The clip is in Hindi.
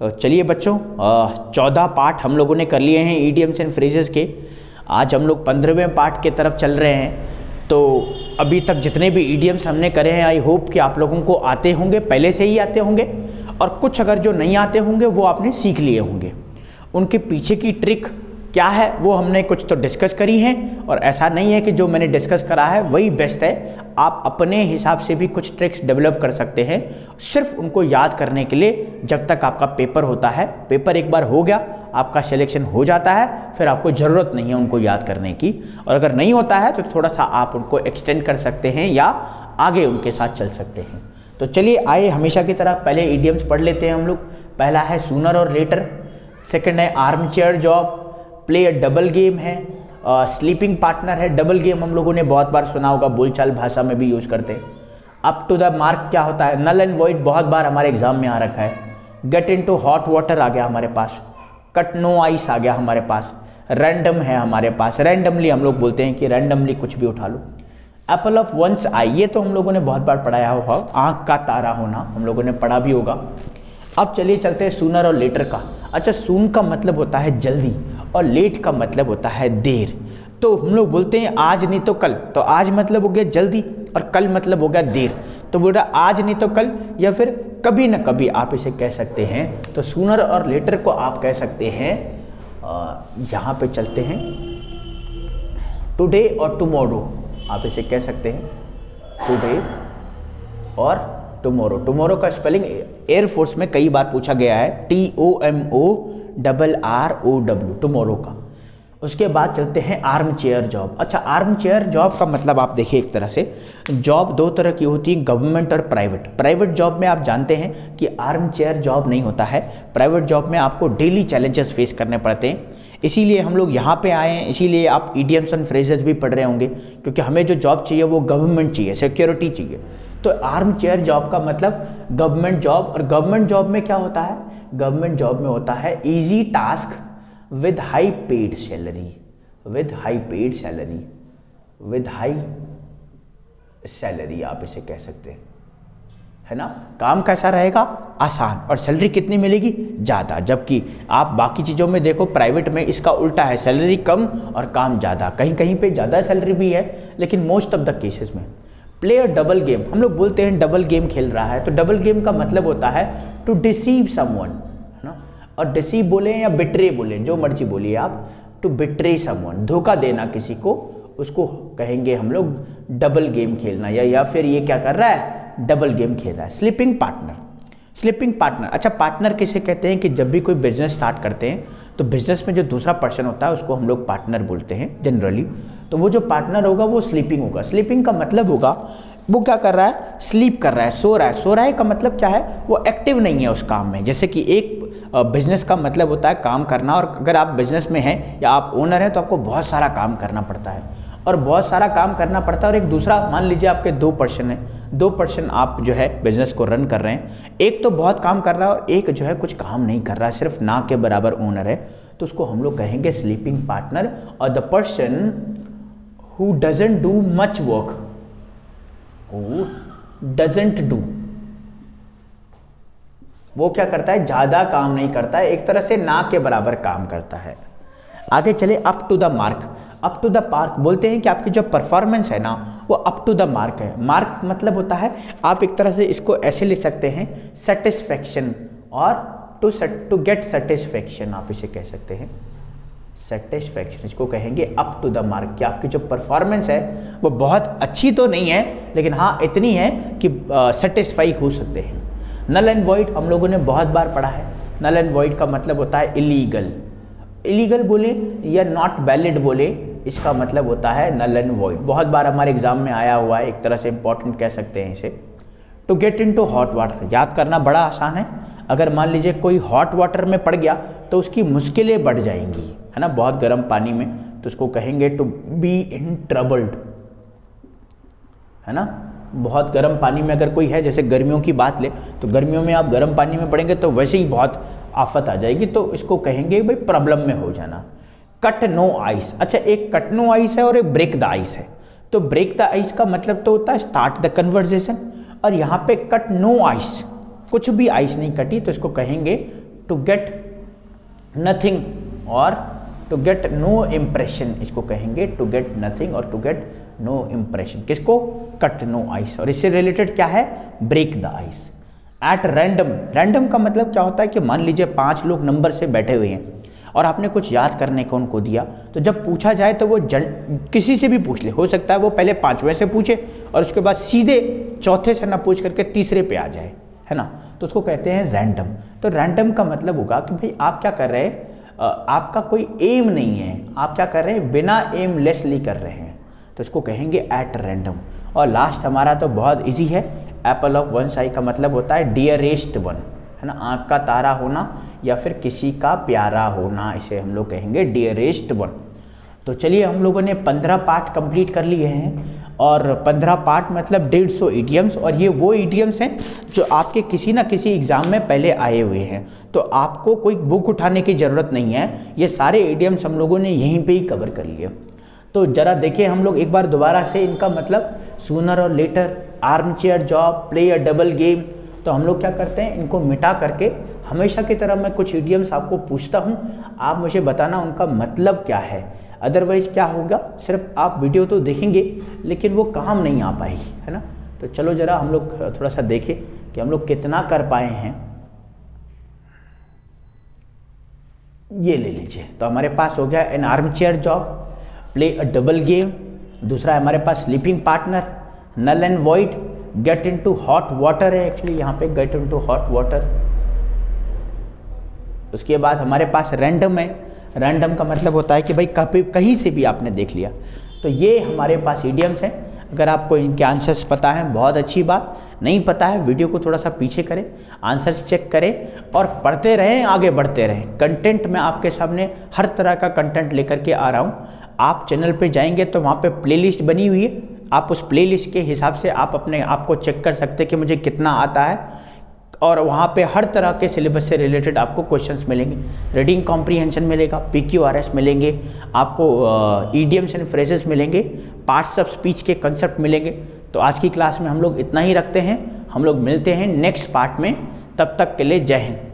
तो चलिए बच्चों, 14 पार्ट हम लोगों ने कर लिए हैं ईडियम्स एंड फ्रेजेस के। आज हम लोग 15वें पार्ट की तरफ चल रहे हैं। तो अभी तक जितने भी ईडियम्स हमने करे हैं, आई होप कि आप लोगों को आते होंगे, पहले से ही आते होंगे, और कुछ अगर जो नहीं आते होंगे वो आपने सीख लिए होंगे। उनके पीछे की ट्रिक क्या है वो हमने कुछ तो डिस्कस करी है, और ऐसा नहीं है कि जो मैंने डिस्कस करा है वही बेस्ट है। आप अपने हिसाब से भी कुछ ट्रिक्स डेवलप कर सकते हैं, सिर्फ उनको याद करने के लिए। जब तक आपका पेपर होता है, पेपर एक बार हो गया, आपका सिलेक्शन हो जाता है, फिर आपको ज़रूरत नहीं है उनको याद करने की। और अगर नहीं होता है तो थोड़ा सा आप उनको एक्सटेंड कर सकते हैं या आगे उनके साथ चल सकते हैं। तो चलिए आइए, हमेशा की तरह पहले ईडियम्स पढ़ लेते हैं हम लोग। पहला है सूनर और लेटर, सेकंड है arm chair job, play double game है, स्लीपिंग पार्टनर है। डबल गेम हम लोगों ने बहुत बार सुना होगा, बोलचाल भाषा में भी यूज करते हैं। अप टू द मार्क क्या होता है? नल एंड वॉइड बहुत बार हमारे एग्जाम में आ रखा है। गेट इनटू हॉट वाटर आ गया हमारे पास। कट नो आइस आ गया हमारे पास। रैंडम है हमारे पास, रैंडमली हम लोग बोलते हैं कि रैंडमली कुछ भी उठा लो। एप्पल ऑफ वंस आई, ये तो हम लोगों ने बहुत बार पढ़ाया होगा। आंख का तारा होना हम लोगों ने पढ़ा भी होगा। अब चलिए चलते हैं सूनर और लेटर का। अच्छा, सून का मतलब होता है जल्दी, और लेट का मतलब होता है देर। तो हम लोग बोलते हैं आज नहीं तो कल, तो आज मतलब हो गया जल्दी और कल मतलब हो गया देर। तो बोल रहा आज नहीं तो कल, या फिर कभी ना कभी आप इसे कह सकते हैं। तो सूनर और लेटर को आप कह सकते हैं, यहाँ पे चलते हैं, टुडे और टुमारो आप इसे कह सकते हैं। टुडे और टुमारो। टुमारो का स्पेलिंग एयरफोर्स में कई बार पूछा गया है, TOMORROW, टुमारो का। उसके बाद चलते हैं आर्म चेयर जॉब। अच्छा, आर्म चेयर जॉब का मतलब आप देखिए, एक तरह से जॉब दो तरह की होती है, गवर्नमेंट और प्राइवेट। प्राइवेट जॉब में आप जानते हैं कि आर्म चेयर जॉब नहीं होता है। प्राइवेट जॉब में आपको डेली चैलेंजेस फेस करने पड़ते हैं, इसीलिए हम लोग यहाँ पे आए हैं। इसीलिए आप ईडियम्स एंड फ्रेजेस भी पढ़ रहे होंगे, क्योंकि हमें जो जॉब चाहिए वो गवर्नमेंट चाहिए, सिक्योरिटी चाहिए। तो आर्म चेयर जॉब का मतलब गवर्नमेंट जॉब। और गवर्नमेंट जॉब में क्या होता है? गवर्नमेंट जॉब में होता है easy task with high paid salary, with high paid salary, with high salary आप इसे कह सकते हैं, है ना। काम कैसा रहेगा? आसान। और सैलरी कितनी मिलेगी? ज़्यादा। जबकि आप बाकी चीज़ों में देखो, प्राइवेट में इसका उल्टा है, सैलरी कम और काम ज़्यादा। कहीं कहीं पे ज़्यादा सैलरी भी है, लेकिन मोस्ट ऑफ द केसेस में। प्ले अ डबल गेम, हम लोग बोलते हैं डबल गेम खेल रहा है। तो डबल गेम का मतलब होता है टू डिसीव समवन, है ना। और डिसीव बोले या बिट्रे बोले, जो मर्जी बोलिए आप, टू बिट्रे समवन, धोखा देना किसी को, उसको कहेंगे हम लोग डबल गेम खेलना। या फिर ये क्या कर रहा है? डबल गेम खेल रहा है। Sleeping partner, sleeping partner. अच्छा, पार्टनर किसे कहते हैं? कि जब भी कोई बिजनेस स्टार्ट करते हैं तो बिजनेस में जो दूसरा पर्सन होता है उसको हम लोग पार्टनर बोलते हैं जनरली। तो वो जो पार्टनर होगा वो स्लीपिंग होगा। स्लीपिंग का मतलब होगा वो क्या कर रहा है? स्लीप कर रहा है, सो रहा है। सो रहा है का मतलब क्या है? वो एक्टिव नहीं है उस काम में। जैसे कि एक बिजनेस का मतलब होता है काम करना, और अगर आप बिजनेस में हैं या आप ओनर हैं तो आपको बहुत सारा काम करना पड़ता है, और बहुत सारा काम करना पड़ता है। और एक दूसरा, मान लीजिए आपके 2 पर्सन हैं, 2 पर्सन आप जो है बिजनेस को रन कर रहे हैं। एक तो बहुत काम कर रहा है और एक जो है कुछ काम नहीं कर रहा है, सिर्फ ना के बराबर ओनर है। तो उसको हम लोग कहेंगे स्लीपिंग पार्टनर। और the person who doesn't do much work, who doesn't do, वो क्या करता है? ज़्यादा काम नहीं करता है, एक तरह से ना के बराबर काम करता है। आगे चले, up to the mark. Up to the park बोलते हैं कि आपकी जो परफॉर्मेंस है ना वो अप टू द मार्क है। मार्क मतलब होता है, आप एक तरह से इसको ऐसे लिख सकते हैं, सेटिस्फैक्शन, और टू गेट सेटिस्फैक्शन आप इसे कह सकते हैं। सेटिस्फैक्शन, इसको कहेंगे अप टू द मार्क, कि आपकी जो परफॉर्मेंस है वो बहुत अच्छी तो नहीं है, लेकिन हाँ इतनी है कि सेटिस्फाई हो सकते हैं। नल एंड वॉइड हम लोगों ने बहुत बार पढ़ा है। नल एंड वॉइड का मतलब होता है इलीगल। इलीगल बोले या नॉट वैलिड बोले, इसका मतलब होता है नल एंड वॉइड। बहुत बार हमारे एग्जाम में आया हुआ है, एक तरह से इंपॉर्टेंट कह सकते हैं इसे। To get into hot water, याद करना बड़ा आसान है। अगर मान लीजिए कोई हॉट वाटर में पड़ गया तो उसकी मुश्किलें बढ़ जाएंगी, है ना, बहुत गर्म पानी में। तो उसको कहेंगे टू बी इन ट्रबल्ड, है ना। बहुत गर्म पानी में अगर कोई है, जैसे गर्मियों की बात ले तो गर्मियों में आप गर्म पानी में पड़ेंगे तो वैसे ही बहुत आफत आ जाएगी, तो इसको कहेंगे भाई प्रॉब्लम में हो जाना। Cut no ice. अच्छा, एक कट नो आइस है और एक ब्रेक द आइस है। तो ब्रेक द आइस का मतलब तो होता है स्टार्ट द कन्वर्जेशन, और यहाँ पे कट नो आइस, कुछ भी आइस नहीं कटी, तो इसको कहेंगे टू गेट नथिंग और टू गेट नो इम्प्रेशन, इसको कहेंगे टू गेट नथिंग और टू गेट नो इम्प्रेशन। किसको? Cut no ice. और इससे रिलेटेड क्या है? Break the ice. At random, random का मतलब क्या होता है कि मान लीजिए 5 लोग नंबर से बैठे हुए हैं और आपने कुछ याद करने को उनको दिया, तो जब पूछा जाए तो वो किसी से भी पूछ ले, हो सकता है वो पहले 5वें से पूछे और उसके बाद सीधे चौथे से ना पूछ करके तीसरे पे आ जाए, है ना, तो उसको कहते हैं रैंडम। तो रैंडम का मतलब होगा कि भाई आप क्या कर रहे हैं, आपका कोई एम नहीं है, आप क्या कर रहे हैं, बिना एमलेसली कर रहे हैं, तो इसको कहेंगे एट रैंडम। और लास्ट हमारा तो बहुत इजी है, एप्पल ऑफ वन आई का मतलब होता है डियरेस्ट वन, है ना, आँख का तारा होना या फिर किसी का प्यारा होना, इसे हम लोग कहेंगे डियरेस्ट वन। तो चलिए हम लोगों ने 15 पार्ट कंप्लीट कर लिए हैं और 15 पार्ट मतलब 150 इडियम्स, और ये वो इडियम्स हैं जो आपके किसी ना किसी एग्ज़ाम में पहले आए हुए हैं, तो आपको कोई बुक उठाने की ज़रूरत नहीं है, ये सारे इडियम्स हम लोगों ने यहीं पे ही कवर कर लिए। तो ज़रा देखिए हम लोग एक बार दोबारा से इनका मतलब, सूनर और later, arm chair job, play a double game, तो हम लोग क्या करते हैं, इनको मिटा करके हमेशा की तरह मैं कुछ इडियम्स आपको पूछता हूँ, आप मुझे बताना उनका मतलब क्या है। अदरवाइज क्या होगा, सिर्फ आप वीडियो तो देखेंगे लेकिन वो काम नहीं आ पाएगी, है ना। तो चलो ज़रा हम लोग थोड़ा सा देखें कि हम लोग कितना कर पाए हैं। ये ले लीजिए, तो हमारे पास हो गया an arm chair job, play a double game, दूसरा हमारे पास sleeping partner, null and void, get into hot water है एक्चुअली यहाँ पे, गेट इनटू हॉट वाटर। उसके बाद हमारे पास रैंडम है, रैंडम का मतलब होता है कि भाई कहीं से भी आपने देख लिया। तो ये हमारे पास इडियम्स हैं। अगर आपको इनके आंसर्स पता हैं बहुत अच्छी बात, नहीं पता है वीडियो को थोड़ा सा पीछे करें, आंसर्स चेक करें और पढ़ते रहें, आगे बढ़ते रहें। कंटेंट मैं आपके सामने हर तरह का कंटेंट लेकर के आ रहा हूँ। आप चैनल पे जाएंगे तो वहाँ पे प्लेलिस्ट बनी हुई है, आप उस प्लेलिस्ट के हिसाब से आप अपने आप को चेक कर सकते हैं कि मुझे कितना आता है, और वहाँ पे हर तरह के सिलेबस से रिलेटेड आपको क्वेश्चंस मिलेंगे। रीडिंग कॉम्प्रीहेंशन मिलेगा, PQRS मिलेंगे, आपको इडियम्स एंड फ्रेजेस मिलेंगे, पार्ट्स ऑफ स्पीच के कंसेप्ट मिलेंगे। तो आज की क्लास में हम लोग इतना ही रखते हैं, हम लोग मिलते हैं नेक्स्ट पार्ट में, तब तक के लिए जय हिंद।